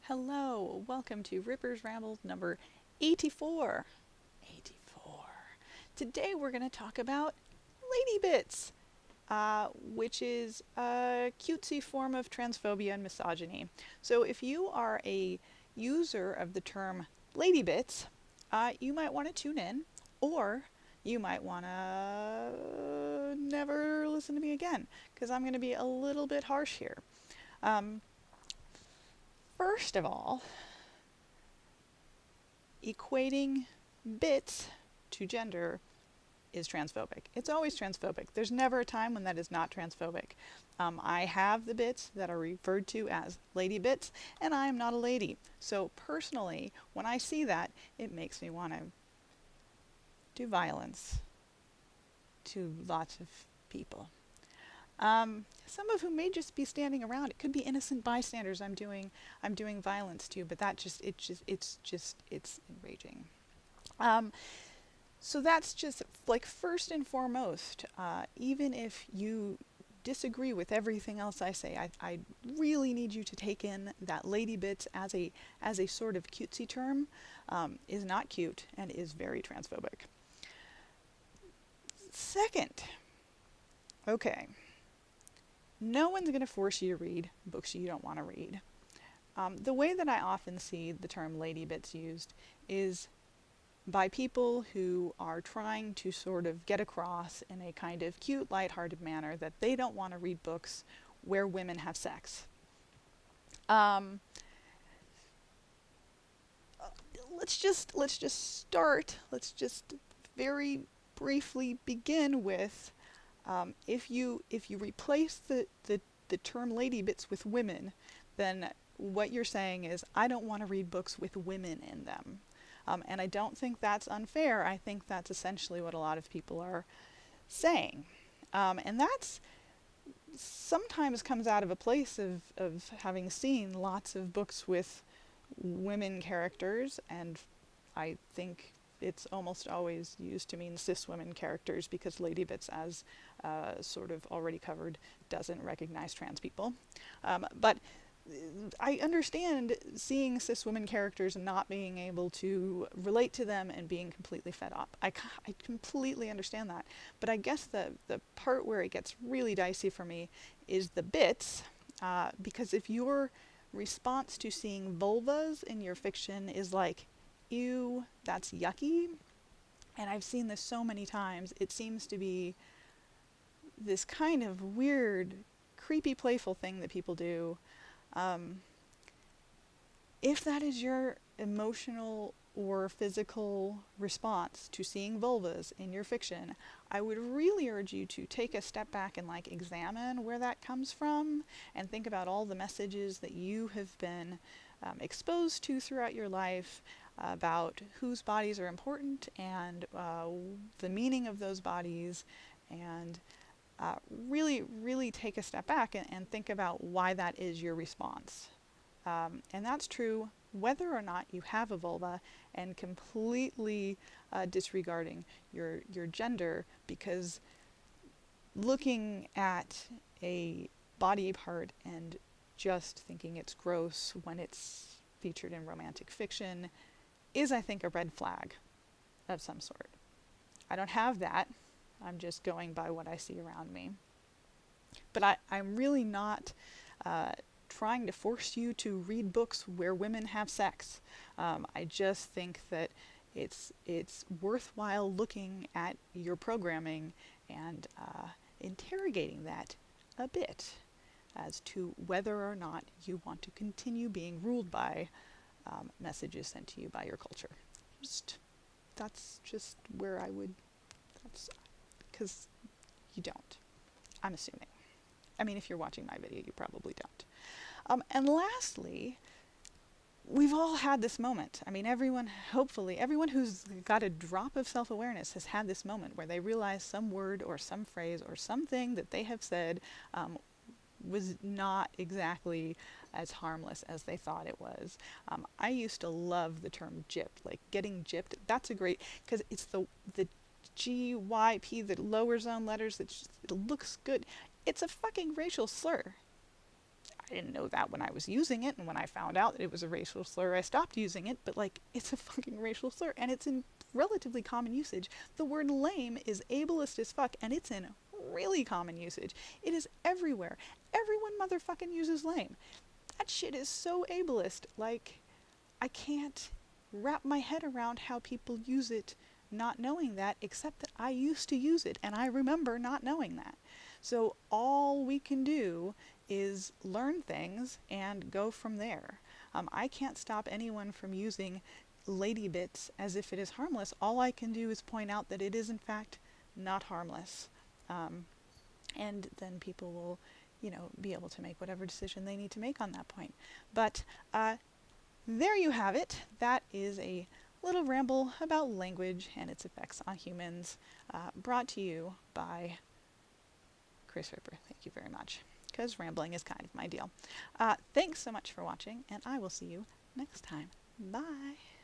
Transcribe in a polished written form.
Hello, welcome to Ripper's Rambles number 84. 84. Today we're going to talk about ladybits, which is a cutesy form of transphobia and misogyny. So if you are a user of the term ladybits, you might want to tune in, or you might want to never listen to me again, because I'm going to be a little bit harsh here. Um, First of all, equating bits to gender is transphobic. It's always transphobic. There's never a time when that is not transphobic. I have the bits that are referred to as lady bits, and I am not a lady. So personally, when I see that, it makes me want to do violence to lots of people. Some of whom may just be standing around. It could be innocent bystanders I'm doing violence to, but it's enraging. Um, so that's just like first and foremost, even if you disagree with everything else I say, I really need you to take in that lady bits as a sort of cutesy term is not cute and is very transphobic. Second, okay. No one's going to force you to read books you don't want to read. The way that I often see the term lady bits used is by people who are trying to sort of get across in a kind of cute, lighthearted manner that they don't want to read books where women have sex. Um, let's just very briefly begin with if you replace the term lady bits with women, then what you're saying is I don't want to read books with women in them. And I don't think that's unfair. I think that's essentially what a lot of people are saying. And that's sometimes comes out of a place of having seen lots of books with women characters, and I think it's almost always used to mean cis women characters because Lady Bits, as sort of already covered, doesn't recognize trans people. But I understand seeing cis women characters and not being able to relate to them and being completely fed up. I completely understand that. But I guess the part where it gets really dicey for me is the bits, because if your response to seeing vulvas in your fiction is like, ew, that's yucky, and I've seen this so many times, it seems to be this kind of weird, creepy, playful thing that people do. If that is your emotional or physical response to seeing vulvas in your fiction, I would really urge you to take a step back and like examine where that comes from and think about all the messages that you have been exposed to throughout your life about whose bodies are important and the meaning of those bodies, and really take a step back and think about why that is your response. And that's true whether or not you have a vulva, and completely disregarding your gender, because looking at a body part and just thinking it's gross when it's featured in romantic fiction is, I think, a red flag of some sort. I don't have that. I'm just going by what I see around me. But I'm really not trying to force you to read books where women have sex. I just think that it's worthwhile looking at your programming and interrogating that a bit as to whether or not you want to continue being ruled by messages sent to you by your culture. That's just where I would, that's because you don't, I'm assuming. I mean, if you're watching my video, you probably don't. And lastly, we've all had this moment. I mean, hopefully, everyone who's got a drop of self-awareness has had this moment where they realize some word or some phrase or something that they have said was not exactly as harmless as they thought it was. I used to love the term gypped, like getting gypped. That's a great, because it's the GYP, the lower zone letters, it looks good. It's a fucking racial slur. I didn't know that when I was using it, and when I found out that it was a racial slur, I stopped using it, but like, it's a fucking racial slur, and it's in relatively common usage. The word lame is ableist as fuck, and it's in really common usage. It is everywhere. Everyone motherfucking uses lame. That shit is so ableist. Like, I can't wrap my head around how people use it not knowing that, except that I used to use it, and I remember not knowing that. So all we can do is learn things and go from there. I can't stop anyone from using ladybits as if it is harmless. All I can do is point out that it is in fact not harmless. And then people will, be able to make whatever decision they need to make on that point. But there you have it. That is a little ramble about language and its effects on humans, brought to you by Kris. Thank you very much, because rambling is kind of my deal. Thanks so much for watching, and I will see you next time. Bye!